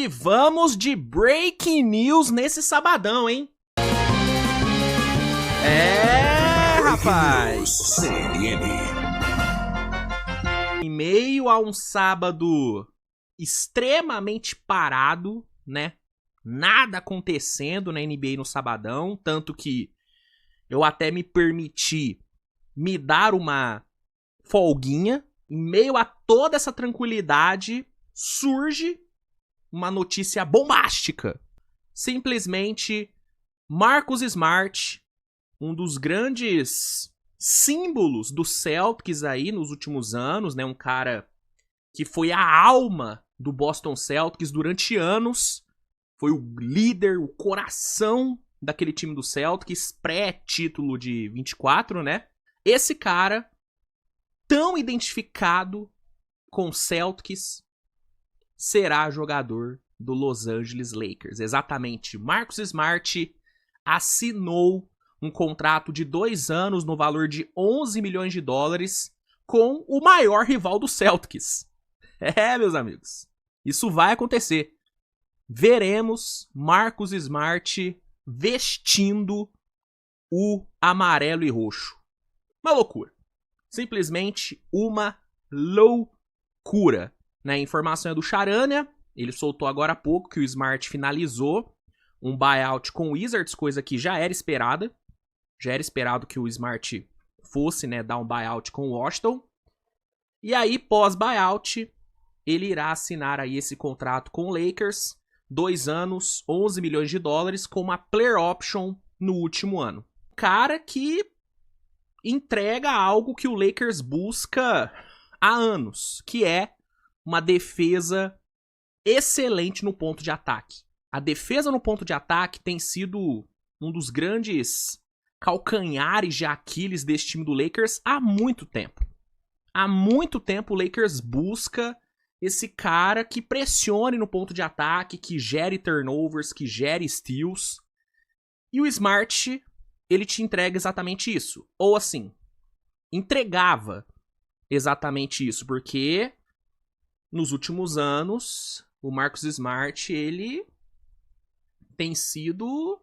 E vamos de breaking news nesse sabadão, hein? Rapaz! CNN. Em meio a um sábado extremamente parado, né? Nada acontecendo na NBA no sabadão, tanto que eu até me permiti me dar uma folguinha. Em meio a toda essa tranquilidade, surge uma notícia bombástica. Simplesmente, Marcus Smart, um dos grandes símbolos do Celtics aí nos últimos anos, né? Um cara que foi a alma do Boston Celtics durante anos. Foi o líder, o coração daquele time do Celtics, pré-título de 24, né? Esse cara, tão identificado com o Celtics, será jogador do Los Angeles Lakers. Exatamente, Marcus Smart assinou um contrato de 2 anos no valor de 11 milhões de dólares com o maior rival do Celtics. Meus amigos, isso vai acontecer. Veremos Marcus Smart vestindo o amarelo e roxo. Uma loucura. Simplesmente uma loucura. Né? A informação é do Charania. Ele soltou agora há pouco que o Smart finalizou um buyout com o Wizards, coisa que já era esperada. Já era esperado que o Smart fosse, né, dar um buyout com o Washington. E aí, pós-buyout, ele irá assinar aí esse contrato com o Lakers. 2 anos, 11 milhões de dólares, com uma player option no último ano. Cara que entrega algo que o Lakers busca há anos, que é uma defesa excelente no ponto de ataque. A defesa no ponto de ataque tem sido um dos grandes calcanhares de Aquiles desse time do Lakers há muito tempo. Há muito tempo o Lakers busca esse cara que pressione no ponto de ataque, que gere turnovers, que gere steals. E o Smart, ele te entrega exatamente isso. Ou assim, entregava exatamente isso, porque nos últimos anos, o Marcus Smart, ele tem sido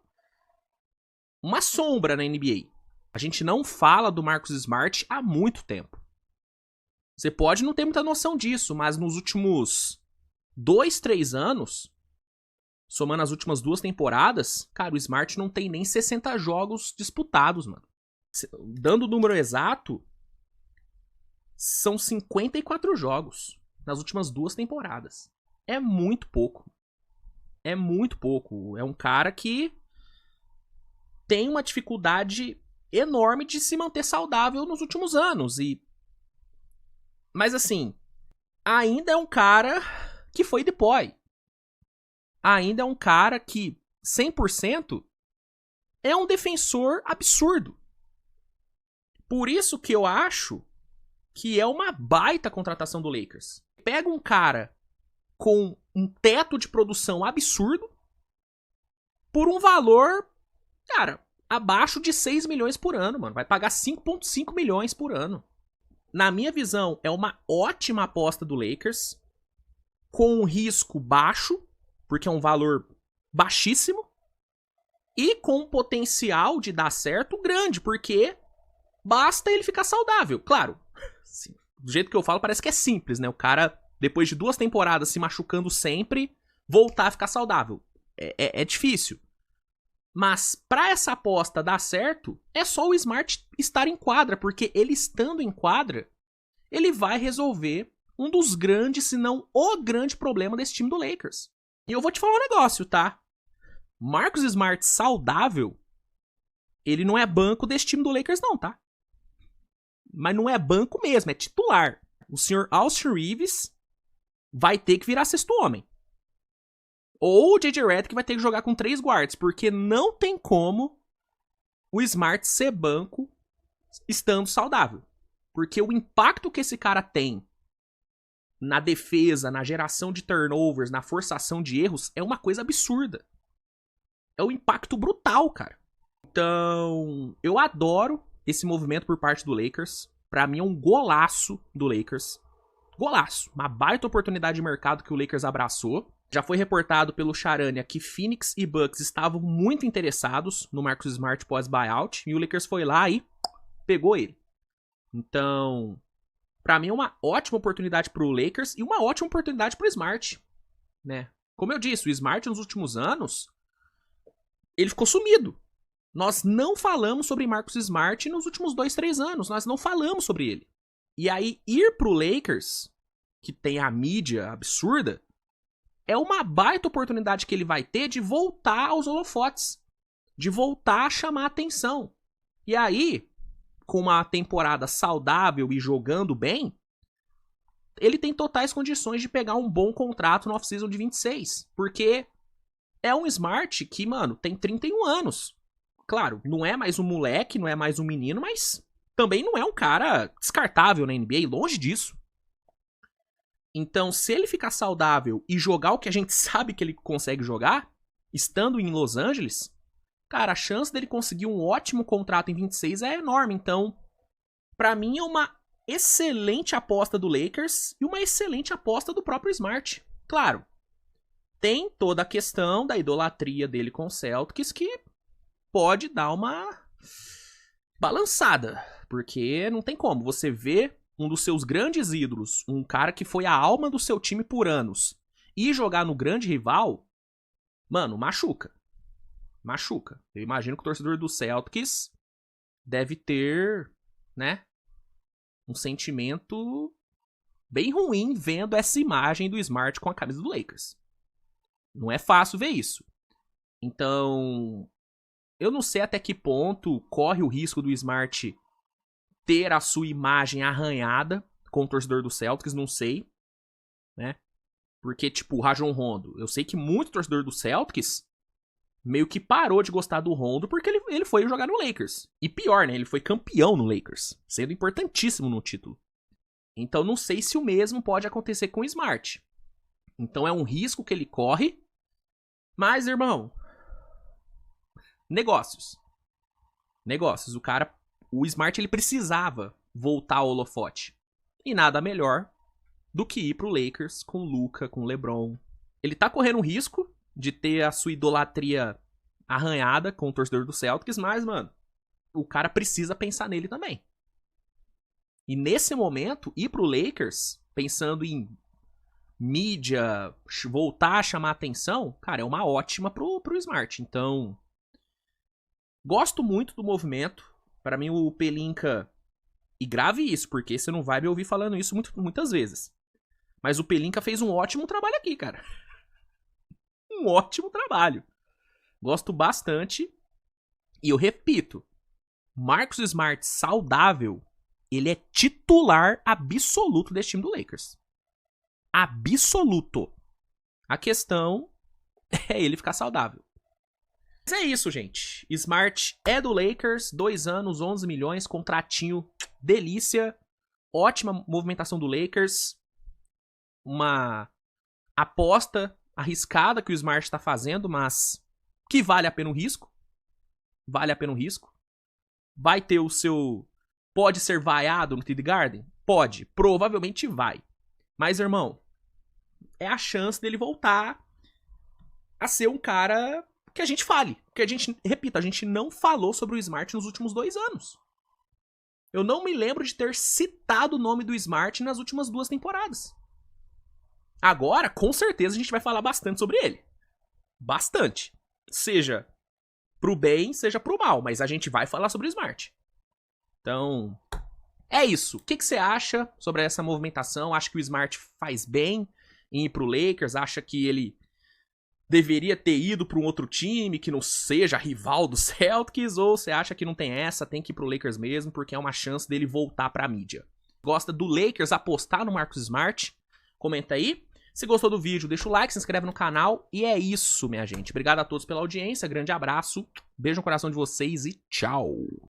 uma sombra na NBA. A gente não fala do Marcus Smart há muito tempo. Você pode não ter muita noção disso, mas nos últimos 2, 3 anos, somando as últimas 2 temporadas, cara, o Smart não tem nem 60 jogos disputados, mano. Dando o número exato, são 54 jogos nas últimas 2 temporadas. É muito pouco. É muito pouco. É um cara que tem uma dificuldade enorme de se manter saudável nos últimos anos. Mas assim, ainda é um cara que foi deploy. Ainda é um cara que, 100%, é um defensor absurdo. Por isso que eu acho que é uma baita contratação do Lakers. Pega um cara com um teto de produção absurdo por um valor, cara, abaixo de 6 milhões por ano, mano. Vai pagar 5,5 milhões por ano. Na minha visão, é uma ótima aposta do Lakers, com um risco baixo, porque é um valor baixíssimo, e com um potencial de dar certo grande, porque basta ele ficar saudável. Claro, do jeito que eu falo, parece que é simples, né? O cara, depois de 2 temporadas se machucando sempre, voltar a ficar saudável. É difícil. Mas pra essa aposta dar certo, é só o Smart estar em quadra, porque ele estando em quadra, ele vai resolver um dos grandes, se não o grande problema desse time do Lakers. E eu vou te falar um negócio, tá? Marcus Smart saudável, ele não é banco desse time do Lakers não, tá? Mas não é banco mesmo, é titular. O senhor Austin Reeves vai ter que virar sexto homem. Ou o J.J. Redick vai ter que jogar com 3 guards, porque não tem como o Smart ser banco estando saudável. Porque o impacto que esse cara tem na defesa, na geração de turnovers, na forçação de erros, é uma coisa absurda. É um impacto brutal, cara. Então, eu adoro esse movimento por parte do Lakers. Pra mim é um golaço do Lakers. Golaço. Uma baita oportunidade de mercado que o Lakers abraçou. Já foi reportado pelo Charania que Phoenix e Bucks estavam muito interessados no Marcus Smart pós-buyout, e o Lakers foi lá e pegou ele. Então, pra mim é uma ótima oportunidade pro Lakers e uma ótima oportunidade pro Smart, né? Como eu disse, o Smart nos últimos anos, ele ficou sumido. Nós não falamos sobre Marcus Smart nos últimos 2, 3 anos. Nós não falamos sobre ele. E aí, ir pro Lakers, que tem a mídia absurda, é uma baita oportunidade que ele vai ter de voltar aos holofotes. De voltar a chamar a atenção. E aí, com uma temporada saudável e jogando bem, ele tem totais condições de pegar um bom contrato no off-season de 26. Porque é um Smart que, mano, tem 31 anos. Claro, não é mais um moleque, não é mais um menino, mas também não é um cara descartável na NBA, longe disso. Então, se ele ficar saudável e jogar o que a gente sabe que ele consegue jogar, estando em Los Angeles, cara, a chance dele conseguir um ótimo contrato em 26 é enorme. Então, pra mim é uma excelente aposta do Lakers e uma excelente aposta do próprio Smart. Claro, tem toda a questão da idolatria dele com o Celtics que pode dar uma balançada, porque não tem como. Você vê um dos seus grandes ídolos, um cara que foi a alma do seu time por anos, e jogar no grande rival, mano, machuca. Machuca. Eu imagino que o torcedor do Celtics deve ter, né, um sentimento bem ruim vendo essa imagem do Smart com a camisa do Lakers. Não é fácil ver isso. Então, eu não sei até que ponto corre o risco do Smart ter a sua imagem arranhada com o torcedor do Celtics, não sei, né? Porque, tipo, o Rajon Rondo, eu sei que muito torcedor do Celtics meio que parou de gostar do Rondo porque ele foi jogar no Lakers. E pior, né? Ele foi campeão no Lakers, sendo importantíssimo no título. Então não sei se o mesmo pode acontecer com o Smart. Então é um risco que ele corre. Mas, irmão, negócios. Negócios. O Smart, ele precisava voltar ao holofote. E nada melhor do que ir pro Lakers com o Luka, com o LeBron. Ele tá correndo o risco de ter a sua idolatria arranhada com o torcedor do Celtics, mas, mano, o cara precisa pensar nele também. E nesse momento, ir pro Lakers, pensando em mídia, voltar a chamar atenção, cara, é uma ótima pro Smart. Então, gosto muito do movimento. Para mim, o Pelinka... E grave isso, porque você não vai me ouvir falando isso muitas vezes. Mas o Pelinka fez um ótimo trabalho aqui, cara. Um ótimo trabalho. Gosto bastante. E eu repito, Marcus Smart saudável, ele é titular absoluto desse time do Lakers. Absoluto. A questão é ele ficar saudável. Mas é isso, gente. Smart é do Lakers, 2 anos, 11 milhões, contratinho delícia. Ótima movimentação do Lakers. Uma aposta arriscada que o Smart está fazendo, mas que vale a pena o risco. Vale a pena o risco. Vai ter o seu... Pode ser vaiado no TD Garden? Pode. Provavelmente vai. Mas, irmão, é a chance dele voltar a ser um cara que a gente fale. Porque a gente, repito, a gente não falou sobre o Smart nos últimos 2 anos. Eu não me lembro de ter citado o nome do Smart nas últimas 2 temporadas. Agora, com certeza, a gente vai falar bastante sobre ele. Bastante. Seja pro bem, seja pro mal. Mas a gente vai falar sobre o Smart. Então, é isso. O que você acha sobre essa movimentação? Acha que o Smart faz bem em ir pro Lakers? Acha que ele deveria ter ido para um outro time que não seja rival do Celtics? Ou você acha que não tem essa, tem que ir pro Lakers mesmo, porque é uma chance dele voltar pra mídia? Gosta do Lakers apostar no Marcus Smart? Comenta aí. Se gostou do vídeo, deixa o like, se inscreve no canal. E é isso, minha gente. Obrigado a todos pela audiência, grande abraço, beijo no coração de vocês e tchau!